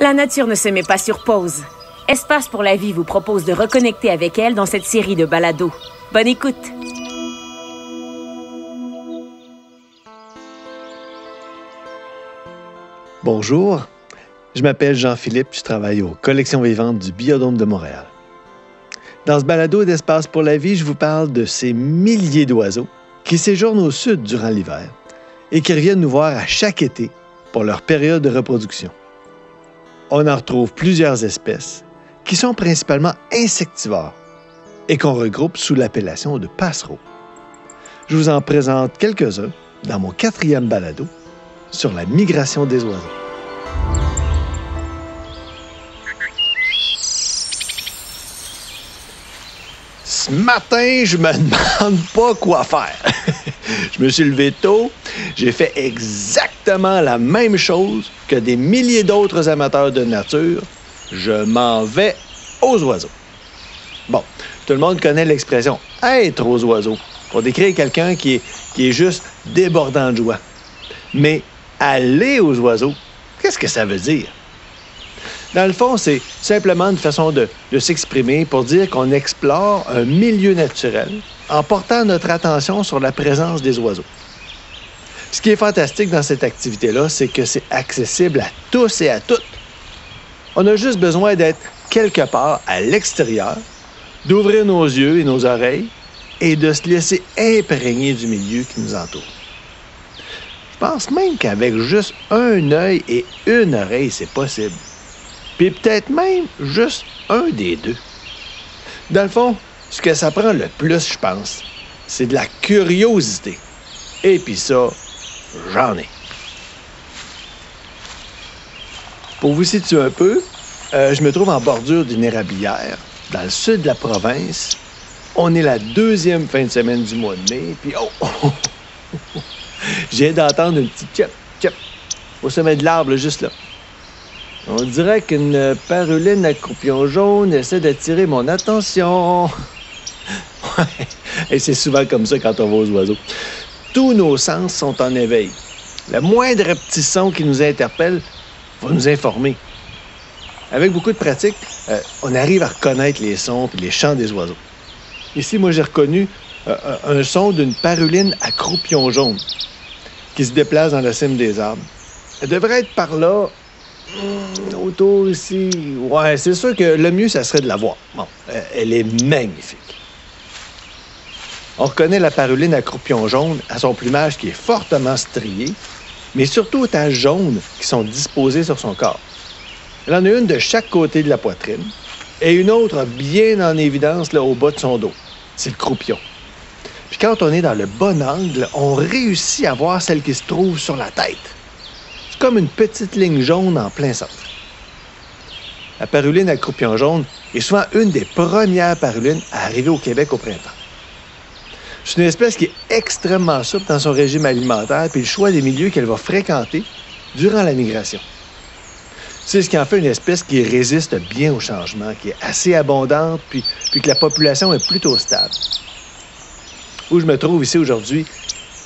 La nature ne se met pas sur pause. Espace pour la vie vous propose de reconnecter avec elle dans cette série de balados. Bonne écoute! Bonjour, je m'appelle Jean-Philippe, je travaille aux collections vivantes du Biodôme de Montréal. Dans ce balado d'Espace pour la vie, je vous parle de ces milliers d'oiseaux qui séjournent au sud durant l'hiver et qui reviennent nous voir à chaque été pour leur période de reproduction. On en retrouve plusieurs espèces qui sont principalement insectivores et qu'on regroupe sous l'appellation de passereaux. Je vous en présente quelques-uns dans mon 4e balado sur la migration des oiseaux. Ce matin, je me demande pas quoi faire. Je me suis levé tôt, j'ai fait exactement la même chose que des milliers d'autres amateurs de nature. Je m'en vais aux oiseaux. Bon, tout le monde connaît l'expression « être aux oiseaux » pour décrire quelqu'un qui est juste débordant de joie. Mais aller aux oiseaux, qu'est-ce que ça veut dire? Dans le fond, c'est simplement une façon de s'exprimer pour dire qu'on explore un milieu naturel en portant notre attention sur la présence des oiseaux. Ce qui est fantastique dans cette activité-là, c'est que c'est accessible à tous et à toutes. On a juste besoin d'être quelque part à l'extérieur, d'ouvrir nos yeux et nos oreilles et de se laisser imprégner du milieu qui nous entoure. Je pense même qu'avec juste un œil et une oreille, c'est possible. Puis peut-être même juste un des deux. Dans le fond, ce que ça prend le plus, je pense, c'est de la curiosité. Et puis ça, j'en ai. Pour vous situer un peu, je me trouve en bordure d'une érablière, dans le sud de la province. On est la 2e fin de semaine du mois de mai, puis j'ai d'entendre une petite tchep au sommet de l'arbre, juste là. On dirait qu'une paruline à croupion jaune essaie d'attirer mon attention. Ouais, et c'est souvent comme ça quand on va aux oiseaux. Tous nos sens sont en éveil. Le moindre petit son qui nous interpelle va nous informer. Avec beaucoup de pratique, on arrive à reconnaître les sons et les chants des oiseaux. Ici, moi, j'ai reconnu un son d'une paruline à croupion jaune qui se déplace dans la cime des arbres. Elle devrait être par là, autour ici. Ouais, c'est sûr que le mieux, ça serait de la voir. Bon, elle est magnifique. On reconnaît la paruline à croupion jaune à son plumage qui est fortement strié, mais surtout aux taches jaunes qui sont disposées sur son corps. Elle en a une de chaque côté de la poitrine et une autre bien en évidence là, au bas de son dos. C'est le croupion. Puis quand on est dans le bon angle, on réussit à voir celle qui se trouve sur la tête. C'est comme une petite ligne jaune en plein centre. La paruline à croupion jaune est souvent une des premières parulines à arriver au Québec au printemps. C'est une espèce qui est extrêmement souple dans son régime alimentaire et le choix des milieux qu'elle va fréquenter durant la migration. C'est ce qui en fait une espèce qui résiste bien au changement, qui est assez abondante puis que la population est plutôt stable. Où je me trouve ici aujourd'hui,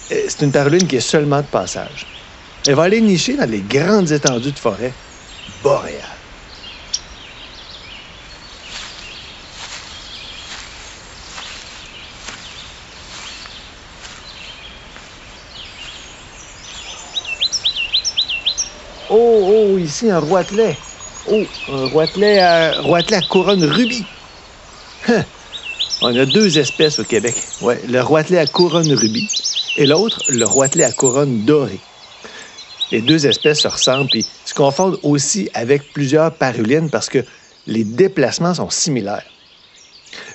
c'est une paruline qui est seulement de passage. Elle va aller nicher dans les grandes étendues de forêt boréales. Oh, ici, un roitelet. Oh, un roitelet à couronne rubis. On a 2 espèces au Québec. Ouais, le roitelet à couronne rubis et l'autre, le roitelet à couronne dorée. Les 2 espèces se ressemblent et se confondent aussi avec plusieurs parulines parce que les déplacements sont similaires.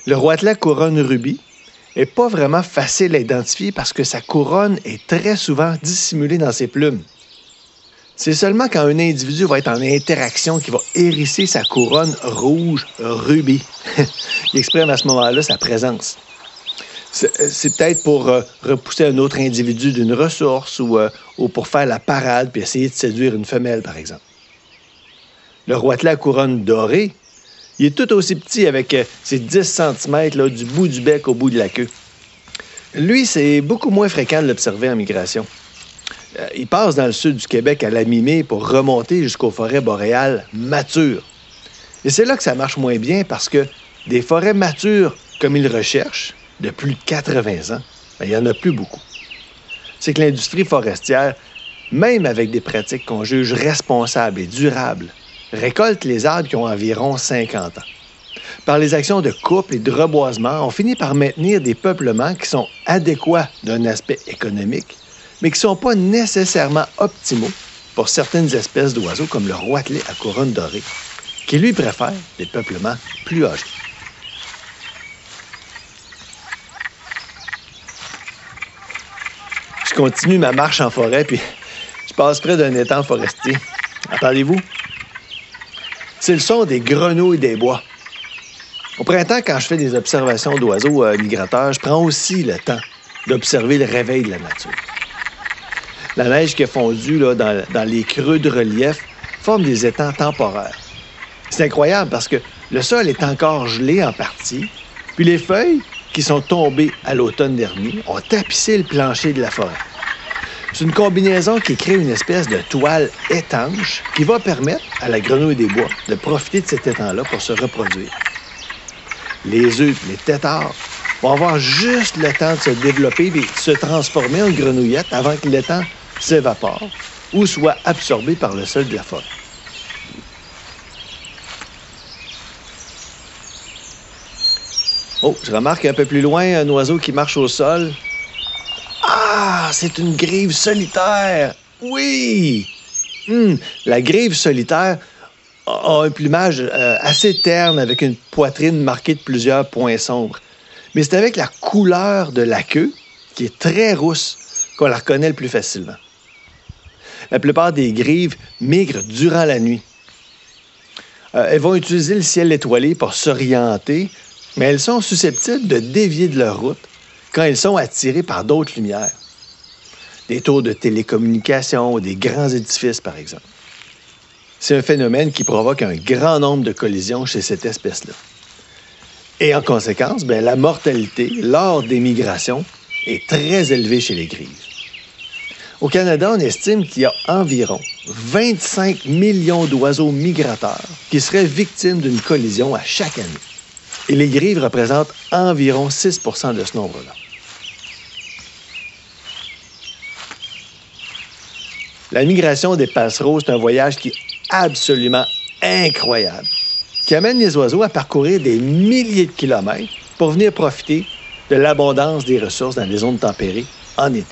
Le roitelet à couronne rubis n'est pas vraiment facile à identifier parce que sa couronne est très souvent dissimulée dans ses plumes. C'est seulement quand un individu va être en interaction qu'il va hérisser sa couronne rouge rubis. Il exprime à ce moment-là sa présence. C'est peut-être pour repousser un autre individu d'une ressource ou pour faire la parade puis essayer de séduire une femelle, par exemple. Le roitelet à couronne dorée, il est tout aussi petit avec ses 10 cm là, du bout du bec au bout de la queue. Lui, c'est beaucoup moins fréquent de l'observer en migration. Ils passent dans le sud du Québec à la mi-mai pour remonter jusqu'aux forêts boréales matures. Et c'est là que ça marche moins bien parce que des forêts matures, comme ils recherchent, de plus de 80 ans, il n'y en a plus beaucoup. C'est que l'industrie forestière, même avec des pratiques qu'on juge responsables et durables, récolte les arbres qui ont environ 50 ans. Par les actions de coupe et de reboisement, on finit par maintenir des peuplements qui sont adéquats d'un aspect économique, mais qui ne sont pas nécessairement optimaux pour certaines espèces d'oiseaux comme le roitelet à couronne dorée, qui lui préfère des peuplements plus âgés. Je continue ma marche en forêt, puis je passe près d'un étang forestier. Entendez-vous? C'est le son des grenouilles des bois. Au printemps, quand je fais des observations d'oiseaux migrateurs, je prends aussi le temps d'observer le réveil de la nature. La neige qui a fondu là, dans les creux de relief forme des étangs temporaires. C'est incroyable parce que le sol est encore gelé en partie, puis les feuilles qui sont tombées à l'automne dernier ont tapissé le plancher de la forêt. C'est une combinaison qui crée une espèce de toile étanche qui va permettre à la grenouille des bois de profiter de cet étang-là pour se reproduire. Les œufs, les têtards vont avoir juste le temps de se développer et de se transformer en grenouillettes avant que l'étang s'évapore ou soit absorbé par le sol de la forêt. Oh, je remarque un peu plus loin un oiseau qui marche au sol. Ah, c'est une grive solitaire! Oui! La grive solitaire a un plumage assez terne avec une poitrine marquée de plusieurs points sombres. Mais c'est avec la couleur de la queue, qui est très rousse, qu'on la reconnaît le plus facilement. La plupart des grives migrent durant la nuit. Elles vont utiliser le ciel étoilé pour s'orienter, mais elles sont susceptibles de dévier de leur route quand elles sont attirées par d'autres lumières. Des tours de télécommunications ou des grands édifices, par exemple. C'est un phénomène qui provoque un grand nombre de collisions chez cette espèce-là. Et en conséquence, la mortalité lors des migrations est très élevée chez les grives. Au Canada, on estime qu'il y a environ 25 millions d'oiseaux migrateurs qui seraient victimes d'une collision à chaque année. Et les grives représentent environ 6 % de ce nombre-là. La migration des passereaux, c'est un voyage qui est absolument incroyable, qui amène les oiseaux à parcourir des milliers de kilomètres pour venir profiter de l'abondance des ressources dans les zones tempérées en été.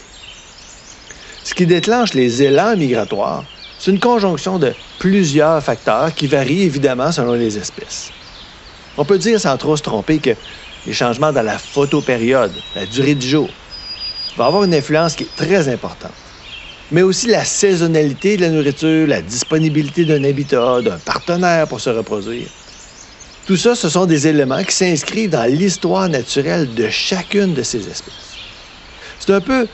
Ce qui déclenche les élans migratoires, c'est une conjonction de plusieurs facteurs qui varient évidemment selon les espèces. On peut dire sans trop se tromper que les changements dans la photopériode, la durée du jour, vont avoir une influence qui est très importante. Mais aussi la saisonnalité de la nourriture, la disponibilité d'un habitat, d'un partenaire pour se reproduire. Tout ça, ce sont des éléments qui s'inscrivent dans l'histoire naturelle de chacune de ces espèces. C'est un peu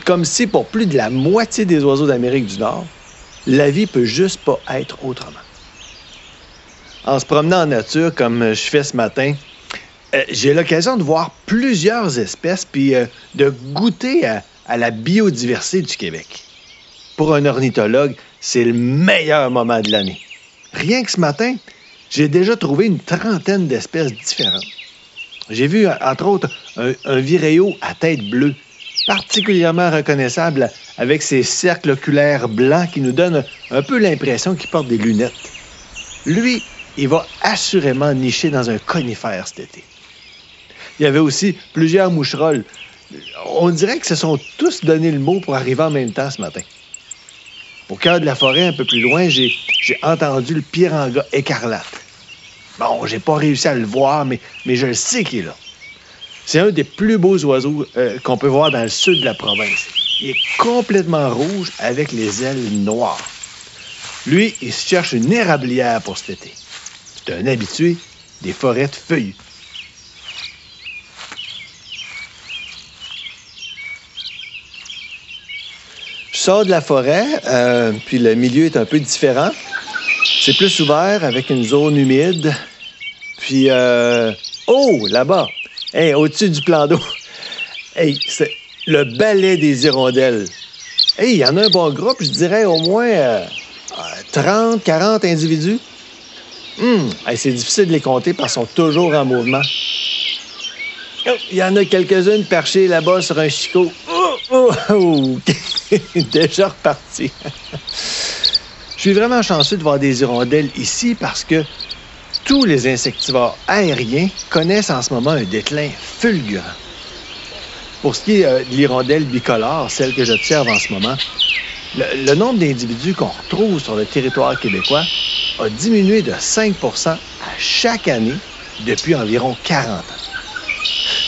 comme si, pour plus de la moitié des oiseaux d'Amérique du Nord, la vie peut juste pas être autrement. En se promenant en nature, comme je fais ce matin, j'ai l'occasion de voir plusieurs espèces puis de goûter à la biodiversité du Québec. Pour un ornithologue, c'est le meilleur moment de l'année. Rien que ce matin, j'ai déjà trouvé une trentaine d'espèces différentes. J'ai vu, entre autres, un viréo à tête bleue, particulièrement reconnaissable avec ses cercles oculaires blancs qui nous donnent un peu l'impression qu'il porte des lunettes. Lui, il va assurément nicher dans un conifère cet été. Il y avait aussi plusieurs moucherolles. On dirait que se sont tous donné le mot pour arriver en même temps ce matin. Au cœur de la forêt, un peu plus loin, j'ai entendu le piranga écarlate. Bon, j'ai pas réussi à le voir, mais je le sais qu'il est là. C'est un des plus beaux oiseaux qu'on peut voir dans le sud de la province. Il est complètement rouge avec les ailes noires. Lui, il se cherche une érablière pour cet été. C'est un habitué des forêts de feuillus. Je sors de la forêt, puis le milieu est un peu différent. C'est plus ouvert avec une zone humide. Puis, oh, là-bas, hey, au-dessus du plan d'eau, hey, c'est le balai des hirondelles. Hey, il y en a un bon groupe, je dirais au moins 30, 40 individus. Hey, c'est difficile de les compter parce qu'ils sont toujours en mouvement. Oh, il y en a quelques-unes perchées là-bas sur un chicot. Déjà reparti. Je suis vraiment chanceux de voir des hirondelles ici parce que tous les insectivores aériens connaissent en ce moment un déclin fulgurant. Pour ce qui est de l'hirondelle bicolore, celle que j'observe en ce moment, le nombre d'individus qu'on retrouve sur le territoire québécois a diminué de 5 % à chaque année depuis environ 40 ans.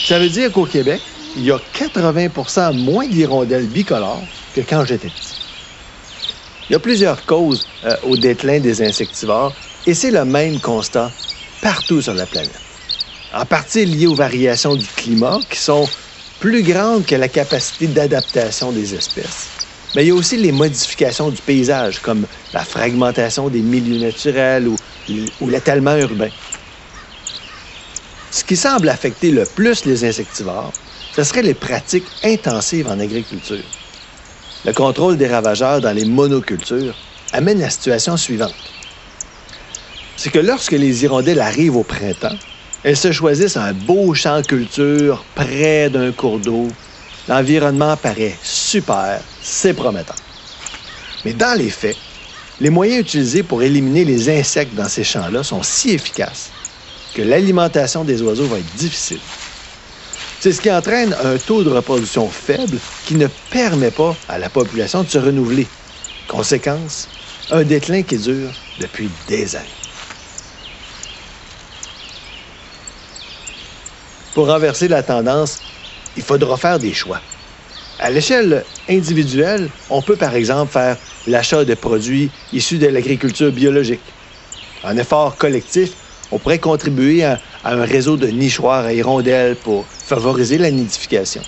Ça veut dire qu'au Québec, il y a 80 % moins d'hirondelles bicolores que quand j'étais petit. Il y a plusieurs causes au déclin des insectivores et c'est le même constat partout sur la planète. En partie lié aux variations du climat qui sont plus grandes que la capacité d'adaptation des espèces. Mais il y a aussi les modifications du paysage, comme la fragmentation des milieux naturels ou l'étalement urbain. Ce qui semble affecter le plus les insectivores, ce seraient les pratiques intensives en agriculture. Le contrôle des ravageurs dans les monocultures amène la situation suivante. C'est que lorsque les hirondelles arrivent au printemps, elles se choisissent un beau champ de culture près d'un cours d'eau. L'environnement paraît super, c'est prometteur. Mais dans les faits, les moyens utilisés pour éliminer les insectes dans ces champs-là sont si efficaces que l'alimentation des oiseaux va être difficile. C'est ce qui entraîne un taux de reproduction faible qui ne permet pas à la population de se renouveler. Conséquence, un déclin qui dure depuis des années. Pour renverser la tendance, il faudra faire des choix. À l'échelle individuelle, on peut par exemple faire l'achat de produits issus de l'agriculture biologique. En effort collectif, on pourrait contribuer à un réseau de nichoirs à hirondelles pour favoriser la nidification.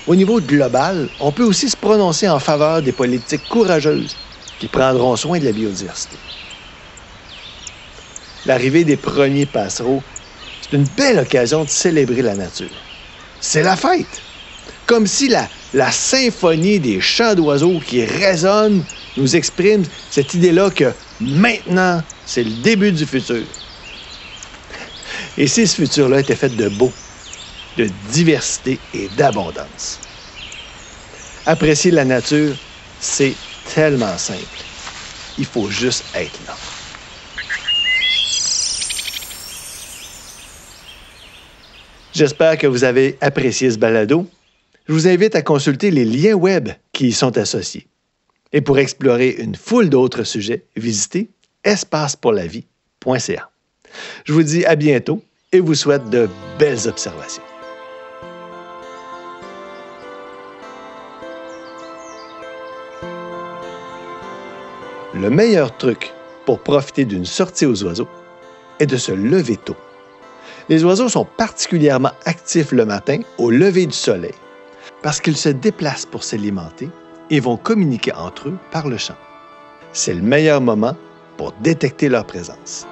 Au niveau global, on peut aussi se prononcer en faveur des politiques courageuses qui prendront soin de la biodiversité. L'arrivée des premiers passereaux, c'est une belle occasion de célébrer la nature. C'est la fête! Comme si la symphonie des chants d'oiseaux qui résonnent nous exprime cette idée-là que maintenant, c'est le début du futur. Et si ce futur-là était fait de beau, de diversité et d'abondance. Apprécier la nature, c'est tellement simple. Il faut juste être là. J'espère que vous avez apprécié ce balado. Je vous invite à consulter les liens web qui y sont associés. Et pour explorer une foule d'autres sujets, visitez espacepourlavie.ca. Je vous dis à bientôt et vous souhaite de belles observations. Le meilleur truc pour profiter d'une sortie aux oiseaux est de se lever tôt. Les oiseaux sont particulièrement actifs le matin au lever du soleil parce qu'ils se déplacent pour s'alimenter et vont communiquer entre eux par le chant. C'est le meilleur moment pour détecter leur présence.